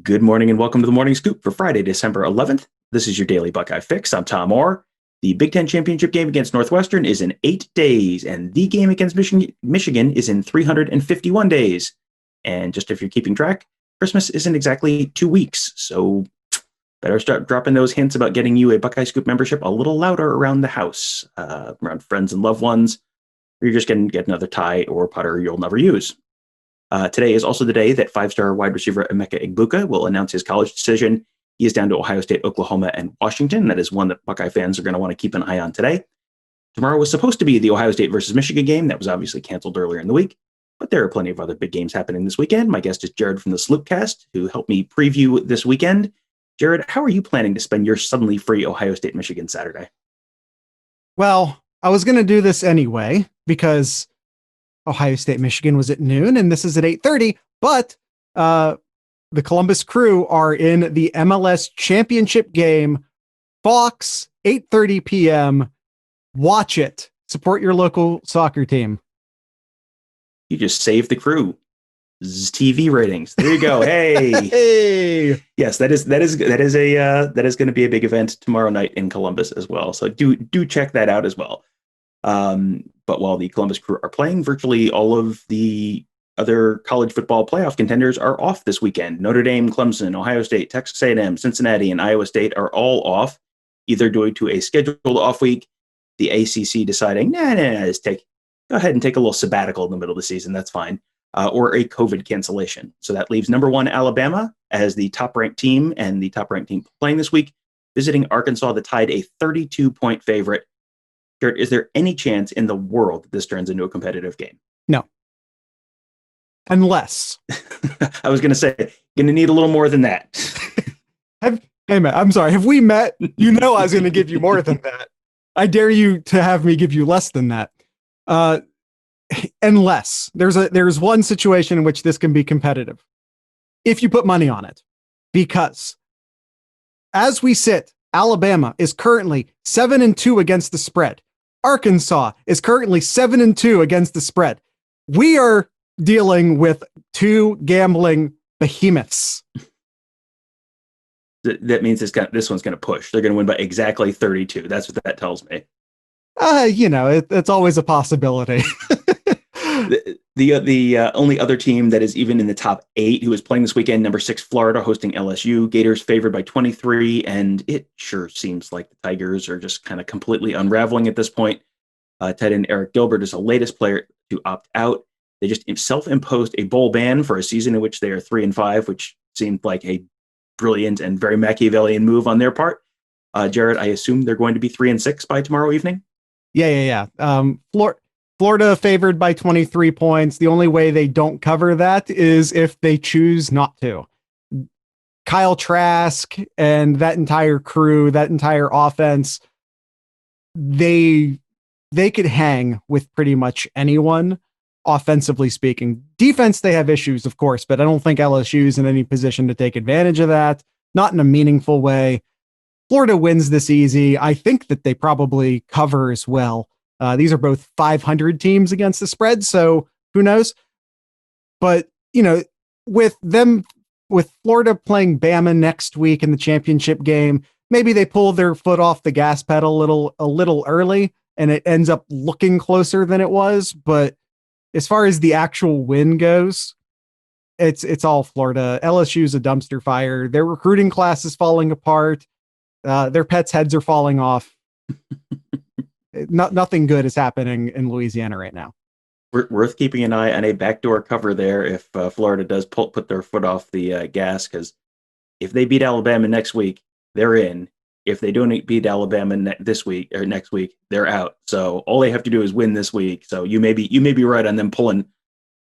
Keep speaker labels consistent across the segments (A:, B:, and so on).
A: Good morning and welcome to the Morning Scoop for Friday, December 11th. This is your daily Buckeye fix. I'm Tom Orr. The Big Ten championship game against Northwestern is in 8 days, and the game against Michigan is in 351 days. And just if you're keeping track, Christmas isn't exactly 2 weeks, so better start dropping those hints about getting you a Buckeye Scoop membership a little louder around the house, around friends and loved ones, or you're just going to get another tie or putter you'll never use. Today is also the day that five-star wide receiver Emeka Egbuka will announce his college decision. He is down to Ohio State, Oklahoma, and Washington. That is one that Buckeye fans are going to want to keep an eye on today. Tomorrow was supposed to be the Ohio State versus Michigan game. That was obviously canceled earlier in the week, but there are plenty of other big games happening this weekend. My guest is Jared from the Sloopcast, who helped me preview this weekend. Jared, how are you planning to spend your suddenly free Ohio State-Michigan Saturday?
B: Well, I was going to do this anyway because Ohio State, Michigan was at noon, and this is at 8:30. But the Columbus Crew are in the MLS championship game. Fox, 8:30 p.m. Watch it. Support your local soccer team.
A: You just saved the Crew. TV ratings. There you go. Hey.
B: Hey.
A: Yes, that is going to be a big event tomorrow night in Columbus as well. So do check that out as well. But while the Columbus Crew are playing, virtually all of the other college football playoff contenders are off this weekend. Notre Dame, Clemson, Ohio State, Texas A&M, Cincinnati, and Iowa State are all off, either due to a scheduled off week, the ACC deciding, just go ahead and take a little sabbatical in the middle of the season, that's fine, or a COVID cancellation. So that leaves number one Alabama as the top-ranked team, and the top-ranked team playing this week, visiting Arkansas, that tied a 32-point favorite. Jared, is there any chance in the world that this turns into a competitive game?
B: No. Unless.
A: I was going to say, going to need a little more than that.
B: Hey, man, I'm sorry. Have we met? You know I was going to give you more than that. I dare you to have me give you less than that. Unless. There's one situation in which this can be competitive. If you put money on it. Because as we sit, Alabama is currently 7-2 against the spread. Arkansas is currently 7-2 against the spread. We are dealing with two gambling behemoths.
A: That means this one's going to push. They're going to win by exactly 32. That's what that tells me.
B: It's always a possibility.
A: The only other team that is even in the top 8 who is playing this weekend, number 6 Florida hosting LSU. Gators favored by 23, and it sure seems like the Tigers are just kind of completely unraveling at this point. Tight end Eric Gilbert is the latest player to opt out. They just self-imposed a bowl ban for a season in which they are 3-5, which seemed like a brilliant and very Machiavellian move on their part. Jared, I assume they're going to be 3-6 by tomorrow evening?
B: Yeah. Florida favored by 23 points. The only way they don't cover that is if they choose not to. Kyle Trask and that entire crew, that entire offense, they could hang with pretty much anyone, offensively speaking. Defense, they have issues, of course, but I don't think LSU is in any position to take advantage of that, not in a meaningful way. Florida wins this easy. I think that they probably cover as well. These are both 500 teams against the spread, so who knows? But, with Florida playing Bama next week in the championship game, maybe they pull their foot off the gas pedal a little early, and it ends up looking closer than it was. But as far as the actual win goes, it's all Florida. LSU's a dumpster fire. Their recruiting class is falling apart. Their pets' heads are falling off. Nothing good is happening in Louisiana right now.
A: Worth keeping an eye on a backdoor cover there if Florida does put their foot off the gas, because if they beat Alabama next week, they're in. If they don't beat Alabama this week or next week, they're out. So all they have to do is win this week. So you may be right on them pulling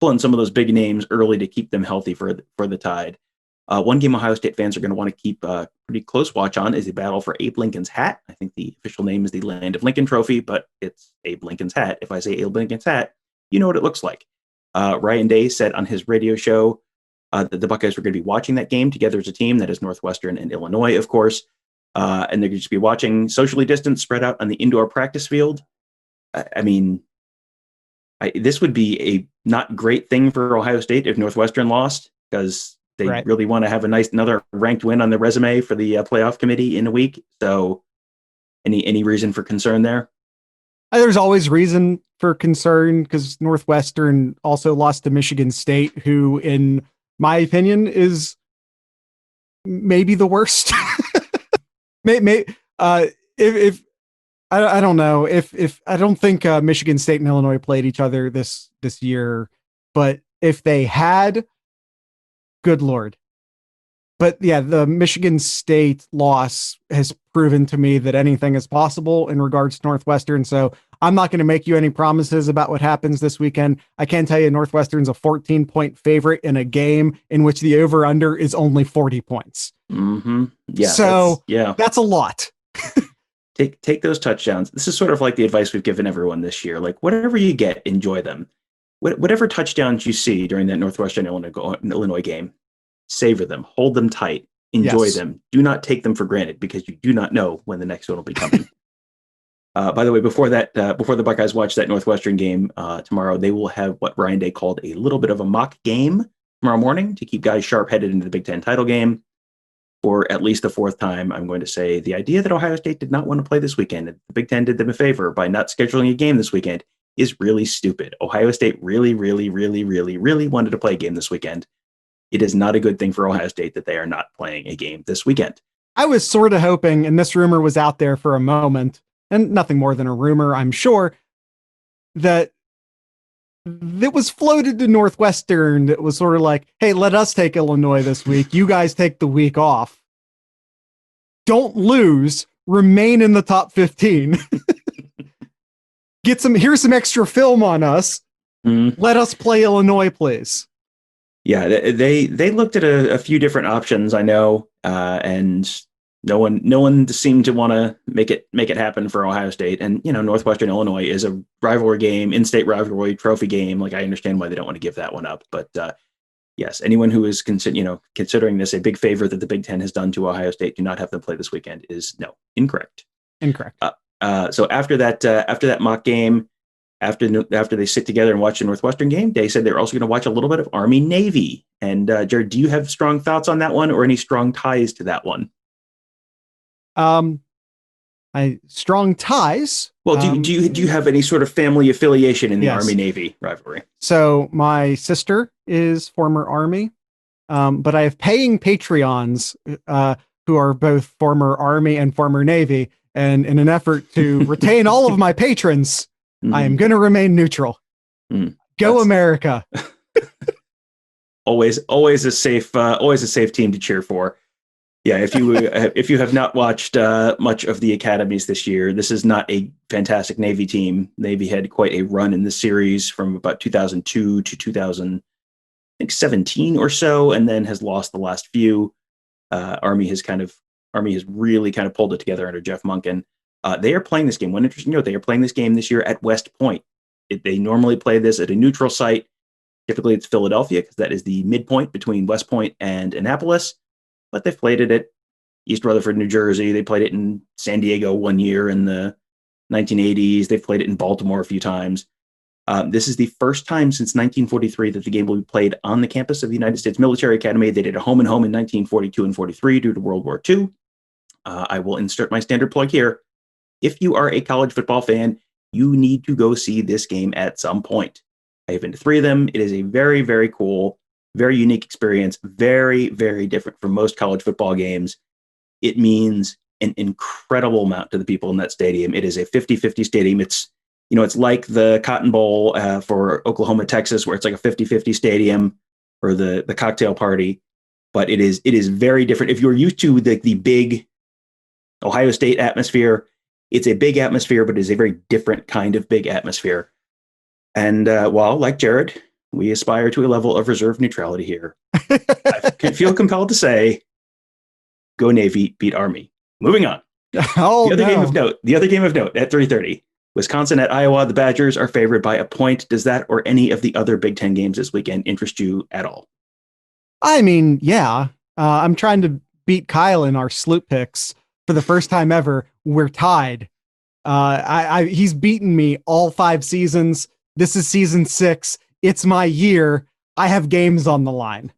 A: some of those big names early to keep them healthy for the Tide. One game Ohio State fans are going to want to keep pretty close watch on is the battle for Abe Lincoln's hat. I think the official name is the Land of Lincoln Trophy, but it's Abe Lincoln's hat. If I say Abe Lincoln's hat, you know what it looks like. Ryan Day said on his radio show that the Buckeyes were going to be watching that game together as a team. That is Northwestern and Illinois, of course. And they're going to just be watching socially distanced, spread out on the indoor practice field. This would be a not great thing for Ohio State if Northwestern lost, because They really want to have another ranked win on their resume for the playoff committee in a week. So any reason for concern there?
B: There's always reason for concern because Northwestern also lost to Michigan State, who, in my opinion, is maybe the worst. If I don't know if I don't think Michigan State and Illinois played each other this year, but if they had, good Lord. But yeah, the Michigan State loss has proven to me that anything is possible in regards to Northwestern. So I'm not going to make you any promises about what happens this weekend. I can tell you Northwestern's a 14-point favorite in a game in which the over-under is only 40 points.
A: Mm-hmm. Yeah.
B: So that's a lot.
A: Take those touchdowns. This is sort of like the advice we've given everyone this year. Like, whatever you get, enjoy them. Whatever touchdowns you see during that Northwestern Illinois game, savor them, hold them tight, enjoy them. Do not take them for granted because you do not know when the next one will be coming. By the way, before the Buckeyes watch that Northwestern game tomorrow, they will have what Ryan Day called a little bit of a mock game tomorrow morning to keep guys sharp-headed into the Big Ten title game. For at least the fourth time, I'm going to say the idea that Ohio State did not want to play this weekend, and the Big Ten did them a favor by not scheduling a game this weekend, is really stupid. Ohio State really, really, really, really, really wanted to play a game this weekend. It is not a good thing for Ohio State that they are not playing a game this weekend.
B: I was sort of hoping, and this rumor was out there for a moment, and nothing more than a rumor, I'm sure, that it was floated to Northwestern that was sort of like, hey, let us take Illinois this week. You guys take the week off. Don't lose. Remain in the top 15. Here's some extra film on us. Let us play Illinois, please.
A: Yeah, they looked at a few different options, I know, and no one seemed to want to make it happen for Ohio State. And Northwestern Illinois is a rivalry game, in-state rivalry trophy game. Like, I understand why they don't want to give that one up, but yes, anyone who is considering this a big favor that the Big Ten has done to Ohio State, do not have them play this weekend is incorrect. So after that mock game, after they sit together and watch the Northwestern game, they said they're also going to watch a little bit of Army Navy. And Jared, do you have strong thoughts on that one or any strong ties to that one?
B: Strong ties.
A: Well, do you have any sort of family affiliation in the Army Navy rivalry?
B: So my sister is former Army, but I have paying Patreons who are both former Army and former Navy. And in an effort to retain all of my patrons, I am going to remain neutral. Go America!
A: always a safe team to cheer for. Yeah, if you have not watched much of the academies this year, this is not a fantastic Navy team. Navy had quite a run in the series from about 2002 to 2017 or so, and then has lost the last few. Army has really kind of pulled it together under Jeff Monken. They are playing this game. One interesting note: they are playing this game this year at West Point. They normally play this at a neutral site. Typically, it's Philadelphia because that is the midpoint between West Point and Annapolis. But they've played it at East Rutherford, New Jersey. They played it in San Diego one year in the 1980s. They've played it in Baltimore a few times. This is the first time since 1943 that the game will be played on the campus of the United States Military Academy. They did a home and home in 1942 and 43 due to World War II. I will insert my standard plug here. If you are a college football fan, you need to go see this game at some point. I have been to 3 of them. It is a very, very cool, very unique experience, very, very different from most college football games. It means an incredible amount to the people in that stadium. It is a 50-50 stadium. It's like the Cotton Bowl for Oklahoma, Texas, where it's like a 50-50 stadium or the cocktail party. But it is very different. If you're used to the big Ohio State atmosphere, it's a big atmosphere, but it is a very different kind of big atmosphere. And while, like Jared, we aspire to a level of reserve neutrality here, I feel compelled to say, go Navy, beat Army. Moving on. The other game of note at 3:30, Wisconsin at Iowa. The Badgers are favored by a point. Does that or any of the other Big Ten games this weekend interest you at all?
B: I mean, yeah. I'm trying to beat Kyle in our Sloop picks for the first time ever. We're tied. He's beaten me all 5 seasons. This is season 6. It's my year. I have games on the line.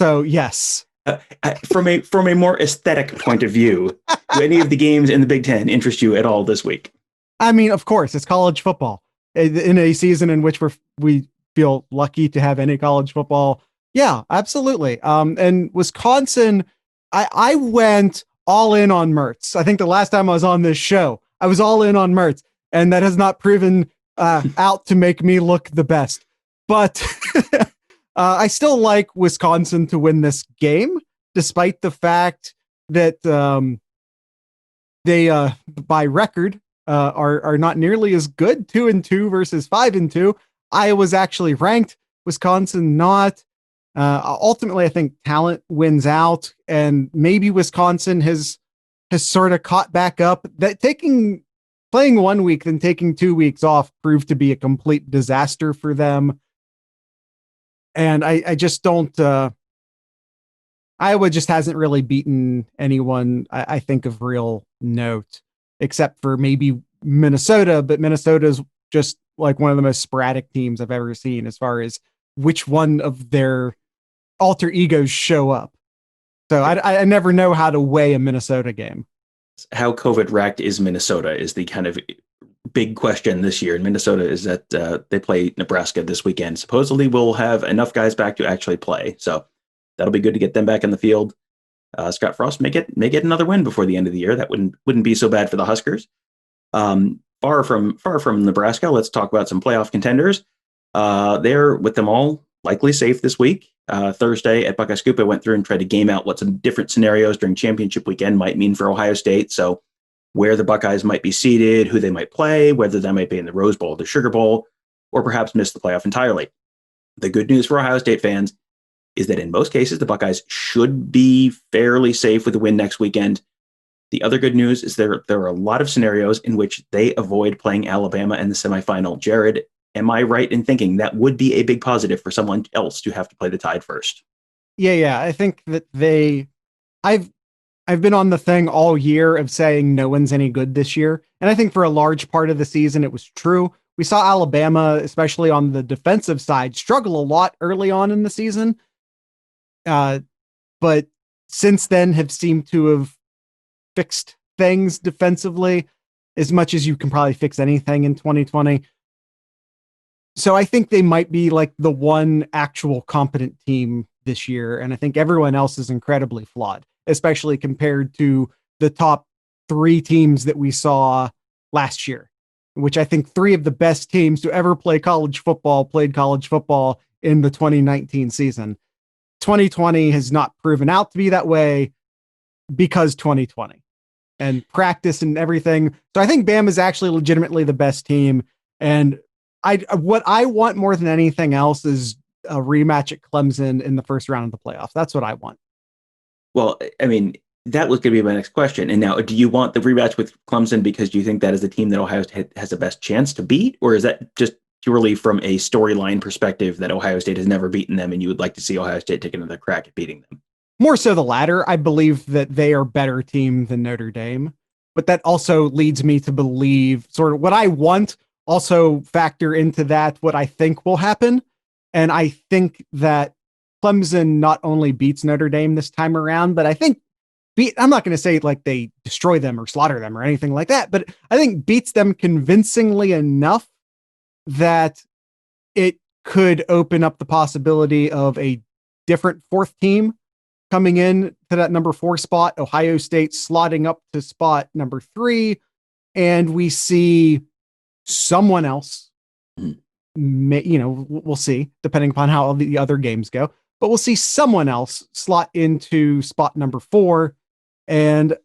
B: So yes.
A: From a more aesthetic point of view, do any of the games in the Big Ten interest you at all this week?
B: I mean, of course, it's college football in a season in which we feel lucky to have any college football. Yeah, absolutely. And Wisconsin, I went all in on Mertz. I think the last time I was on this show, I was all in on Mertz, and that has not proven out to make me look the best. But I still like Wisconsin to win this game, despite the fact that they, by record, are not nearly as good. 2-2 versus 5-2. Iowa's actually ranked. Wisconsin not. Ultimately, I think talent wins out, and maybe Wisconsin has sort of caught back up. That playing 1 week then taking 2 weeks off proved to be a complete disaster for them. And I just don't. Iowa just hasn't really beaten anyone, I think, of real note, except for maybe Minnesota. But Minnesota's just like one of the most sporadic teams I've ever seen as far as which one of their alter egos show up. So I never know how to weigh a Minnesota game.
A: How COVID racked is Minnesota is the kind of big question this year. And Minnesota is that they play Nebraska this weekend. Supposedly we'll have enough guys back to actually play. So that'll be good to get them back in the field. Scott Frost may get another win before the end of the year. That wouldn't be so bad for the Huskers. Far from Nebraska, let's talk about some playoff contenders. They're, with them all, likely safe this week. Thursday at Buckeye Scoop, I went through and tried to game out what some different scenarios during championship weekend might mean for Ohio State. So where the Buckeyes might be seated, who they might play, whether they might be in the Rose Bowl, the Sugar Bowl, or perhaps miss the playoff entirely. The good news for Ohio State fans is that in most cases, the Buckeyes should be fairly safe with a win next weekend. The other good news is there are a lot of scenarios in which they avoid playing Alabama in the semifinal. Jared, am I right in thinking that would be a big positive for someone else to have to play the Tide first?
B: Yeah. I think that I've been on the thing all year of saying no one's any good this year. And I think for a large part of the season, it was true. We saw Alabama, especially on the defensive side, struggle a lot early on in the season. But since then have seemed to have fixed things defensively as much as you can probably fix anything in 2020. So I think they might be like the one actual competent team this year. And I think everyone else is incredibly flawed, especially compared to the top 3 teams that we saw last year, which I think 3 of the best teams to ever play college football played college football in the 2019 season. 2020 has not proven out to be that way because 2020 and practice and everything. So I think Bama is actually legitimately the best team. And what I want more than anything else is a rematch at Clemson in the first round of the playoffs. That's what I want.
A: Well, I mean, that was going to be my next question. And now, do you want the rematch with Clemson because you think that is the team that Ohio State has the best chance to beat? Or is that just purely from a storyline perspective that Ohio State has never beaten them and you would like to see Ohio State take another crack at beating them?
B: More so the latter. I believe that they are a better team than Notre Dame. But that also leads me to believe sort of what I want also factor into that what I think will happen. And I think that Clemson not only beats Notre Dame this time around, but I think I'm not going to say like they destroy them or slaughter them or anything like that, but I think beats them convincingly enough that it could open up the possibility of a different 4th team coming in to that number 4 spot, Ohio State slotting up to spot number 3. And we see someone else, we'll see, depending upon how the other games go, but we'll see someone else slot into spot number 4, and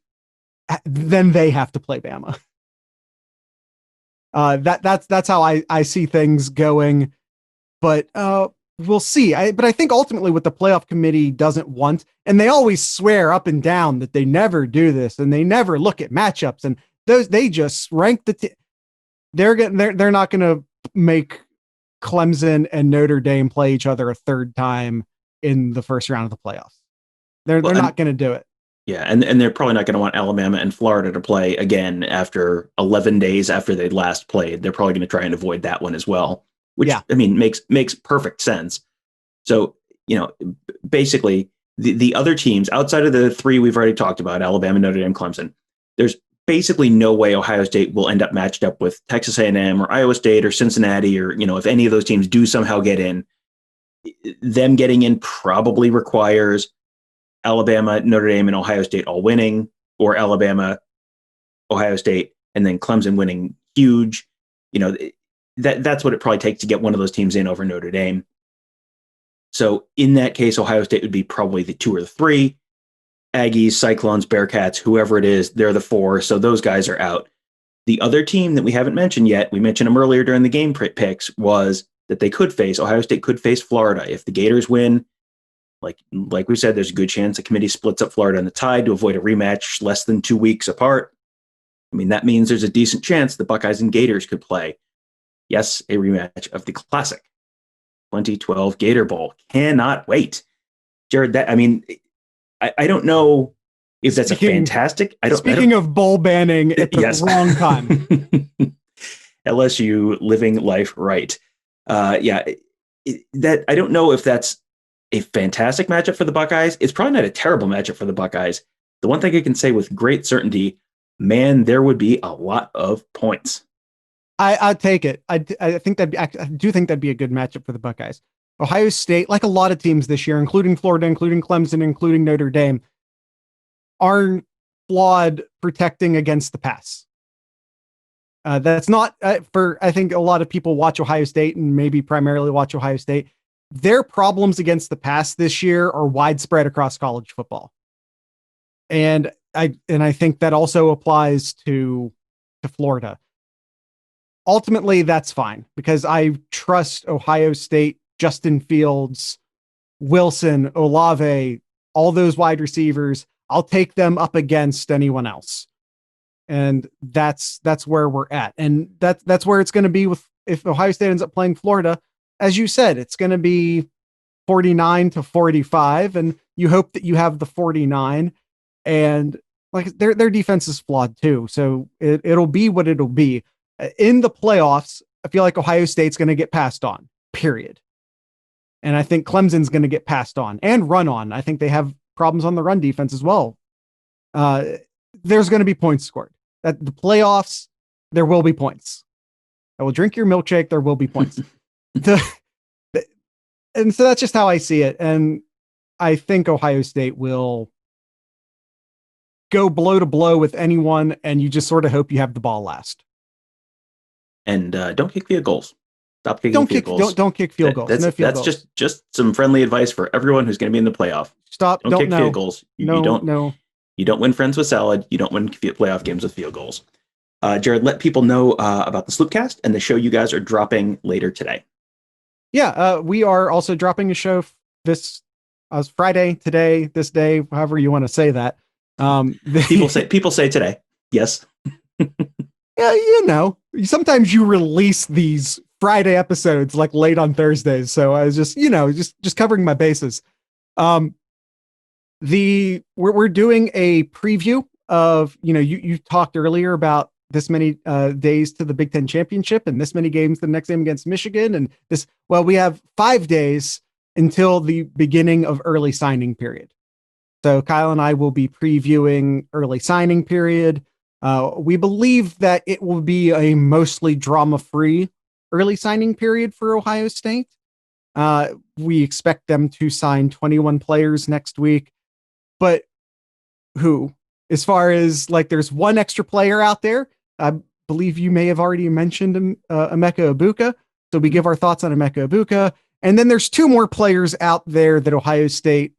B: then they have to play Bama. That's how I see things going, but we'll see. But I think ultimately what the playoff committee doesn't want, and they always swear up and down that they never do this and they never look at matchups, and they just rank they're not going to make Clemson and Notre Dame play each other a third time in the first round of the playoffs. They're not going to do it.
A: Yeah, and they're probably not going to want Alabama and Florida to play again after 11 days after they last played. They're probably going to try and avoid that one as well, which, yeah, I mean, makes perfect sense. So basically the other teams outside of the three we've already talked about, Alabama, Notre Dame, Clemson, there's basically no way Ohio State will end up matched up with Texas A&M or Iowa State or Cincinnati, or, if any of those teams do somehow get in, them getting in probably requires Alabama, Notre Dame, and Ohio State all winning, or Alabama, Ohio State, and then Clemson winning huge. That's what it probably takes to get one of those teams in over Notre Dame. So in that case, Ohio State would be probably the 2 or the 3. Aggies, Cyclones, Bearcats, whoever it is, they're the 4. So those guys are out. The other team that we haven't mentioned yet, we mentioned them earlier during the game picks, was that Ohio State could face Florida. If the Gators win, like we said, there's a good chance the committee splits up Florida and the Tide to avoid a rematch less than 2 weeks apart. I mean, that means there's a decent chance the Buckeyes and Gators could play. Yes, a rematch of the classic 2012 Gator Bowl. Cannot wait. Jared, I don't know if that's a fantastic.
B: Speaking of bowl banning at the wrong time.
A: LSU living life right. I don't know if that's a fantastic matchup for the Buckeyes. It's probably not a terrible matchup for the Buckeyes. The one thing I can say with great certainty, man, there would be a lot of points.
B: I'd take it. I do think that'd be a good matchup for the Buckeyes. Ohio State, like a lot of teams this year, including Florida, including Clemson, including Notre Dame, are flawed protecting against the pass. That's not I think a lot of people watch Ohio State and maybe primarily watch Ohio State. Their problems against the pass this year are widespread across college football. And I think that also applies to Florida. Ultimately, that's fine because I trust Ohio State, Justin Fields, Wilson, Olave, all those wide receivers. I'll take them up against anyone else. And that's where we're at. And that's where it's going to be if Ohio State ends up playing Florida. As you said, it's going to be 49-45, and you hope that you have the 49. And like their defense is flawed too. So it'll be what it'll be. In the playoffs, I feel like Ohio State's going to get passed on, period. And I think Clemson's going to get passed on and run on. I think they have problems on the run defense as well. There's going to be points scored. At the playoffs, there will be points. I will drink your milkshake. There will be points. And so that's just how I see it. And I think Ohio State will go blow to blow with anyone, and you just sort of hope you have the ball last.
A: And don't kick field goals. Stop kicking field goals.
B: Don't kick field goals.
A: That's just some friendly advice for everyone who's going to be in the playoff.
B: Stop.
A: Don't kick field goals.
B: You
A: don't win friends with salad. You don't win playoff games with field goals. Jared, let people know about the Sloopcast and the show you guys are dropping later today.
B: Yeah, we are also dropping a show this Friday, today, this day, however you want to say that.
A: People say today. Yes.
B: Yeah, sometimes you release these Friday episodes like late on Thursdays. So I was just covering my bases. We're doing a preview of, you talked earlier about this many days to the Big Ten championship and this many games the next game against Michigan. And we have 5 days until the beginning of early signing period. So Kyle and I will be previewing early signing period. We believe that it will be a mostly drama-free early signing period for Ohio State. We expect them to sign 21 players next week, but who? As far as there's one extra player out there. I believe you may have already mentioned Emeka Egbuka. So we give our thoughts on Emeka Egbuka. And then there's 2 more players out there that Ohio State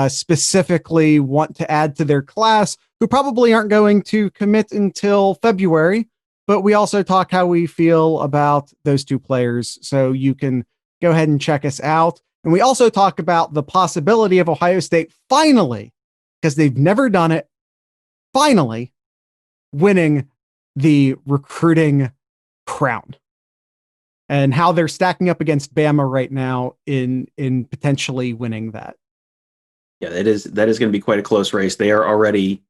B: specifically want to add to their class who probably aren't going to commit until February. But we also talk how we feel about those 2 players. So you can go ahead and check us out. And we also talk about the possibility of Ohio State finally, because they've never done it, finally winning the recruiting crown and how they're stacking up against Bama right now in potentially winning that.
A: Yeah, that is going to be quite a close race. They are already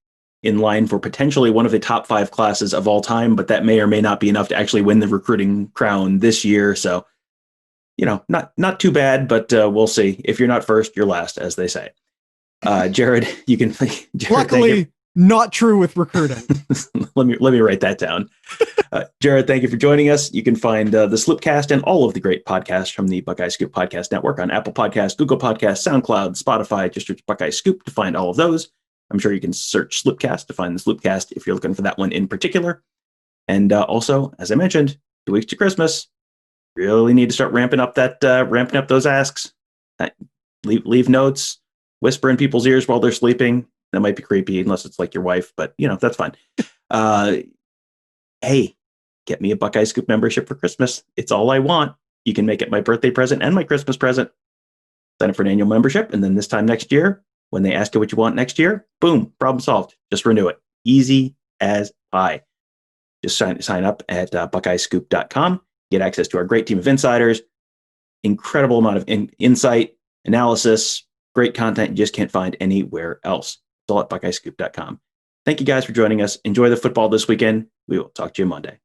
A: in line for potentially one of the top 5 classes of all time, but that may or may not be enough to actually win the recruiting crown this year. So not too bad, but we'll see. If you're not first, you're last, as they say. Jared, you can. Jared,
B: Luckily, not true with recruiting.
A: let me write that down. Jared, thank you for joining us. You can find the Sloopcast and all of the great podcasts from the Buckeye Scoop Podcast Network on Apple Podcasts, Google Podcasts, SoundCloud, Spotify. Just search Buckeye Scoop to find all of those. I'm sure you can search Sloopcast to find the Sloopcast if you're looking for that one in particular. And also, as I mentioned, 2 weeks to Christmas. Really need to start ramping up those asks. Leave notes, whisper in people's ears while they're sleeping. That might be creepy unless it's like your wife, but that's fine. Hey, get me a Buckeye Scoop membership for Christmas. It's all I want. You can make it my birthday present and my Christmas present. Sign up for an annual membership, and then this time next year, when they ask you what you want next year, boom, problem solved. Just renew it. Easy as pie. Just sign up at buckeyescoop.com. Get access to our great team of insiders, incredible amount of insight, analysis, great content you just can't find anywhere else. It's all at buckeyescoop.com. Thank you guys for joining us. Enjoy the football this weekend. We will talk to you Monday.